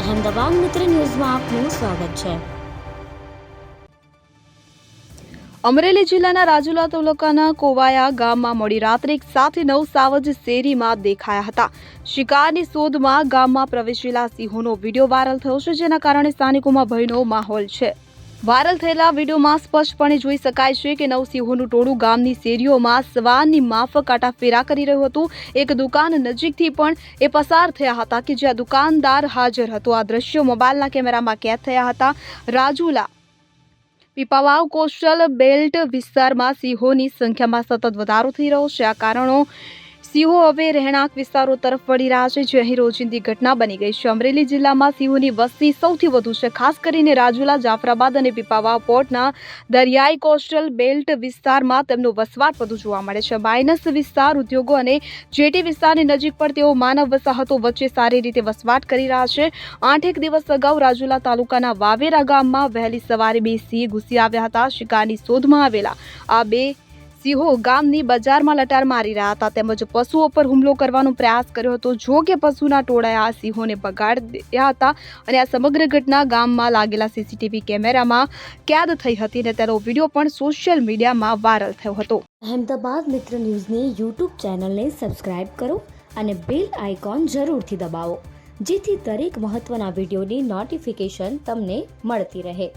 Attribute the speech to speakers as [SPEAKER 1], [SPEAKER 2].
[SPEAKER 1] અહેમદાબાદ મિત્ર ન્યૂઝમાં આપનું સ્વાગત છે।
[SPEAKER 2] અમરેલી જિલ્લાના રાજુલા તાલુકાના કોવાયા ગામમાં મોડી રાત્રે 1:09 સાવજ શેરીમાં દેખાયા હતા। શિકારની શોધમાં ગામમાં પ્રવેશેલા સિંહોનો વિડીયો વાયરલ થયો છે, જેના કારણે સ્થાનિકોમાં ભયનો માહોલ છે। વાયરલ થયેલા વિડીયોમાં સ્પષ્ટપણે જોઈ શકાય છે કે 9 સિંહોનું ટોળું ગામની શેરીઓમાં સવારની માફક આટાફેરા કરી રહ્યું હતું। એક દુકાન નજીકથી પણ એ પસાર થયા હતા કે જ્યાં દુકાનદાર હાજર હતો। આ દ્રશ્યો મોબાઈલના કેમેરામાં કેદ થયા હતા। રાજુલા પીપાવાવ કોસ્ટલ બેલ્ટ વિસ્તારમાં સિંહોની સંખ્યામાં સતત વધારો થઈ રહ્યો છે। આ કારણો સિંહો હવે રહેણાંક વિસ્તારો તરફ વળી રહ્યા છે, જે અહીં રોજિંદી ઘટના બની ગઈ છે। અમરેલી જિલ્લામાં સિંહોની વસ્તી સૌથી વધુ છે, ખાસ કરીને રાજુલા, જાફરાબાદ અને પીપાવાવ પોર્ટના દરિયાઈ કોસ્ટલ બેલ્ટ વિસ્તારમાં તેમનો વસવાટ વધુ જોવા મળે છે। માઇનસ વિસ્તાર, ઉદ્યોગો અને જેટી વિસ્તારની નજીક પણ તેઓ માનવ વસાહતો વચ્ચે સારી રીતે વસવાટ કરી રહ્યા છે। 8 દિવસ અગાઉ રાજુલા તાલુકાના વાવેરા ગામમાં વહેલી સવારે 2 સિંહ ઘૂસી આવ્યા હતા। શિકારની શોધમાં આવેલા આ 2 સિંહો ગામની બજારમાં લટાર મારી રહ્યા હતા તેમજ પશુઓ પર હુમલો કરવાનો પ્રયાસ કર્યો હતો। જો કે પશુના ટોળાએ આ સિંહોને ભગાડ્યા હતા અને આ સમગ્ર ઘટના ગામમાં લાગેલા સીસીટીવી કેમેરામાં કેદ થઈ હતી અને તેનો વિડીયો પણ સોશિયલ મીડિયામાં વાયરલ થયો હતો।
[SPEAKER 1] અહેમદાબાદ મિત્ર ન્યૂઝની યુટ્યુબ ચેનલને સબસ્ક્રાઇબ કરો અને બેલ આઇકોન જરૂરથી દબાવો, જેથી દરેક મહત્વના વિડીયોની નોટિફિકેશન તમને મળતી રહે।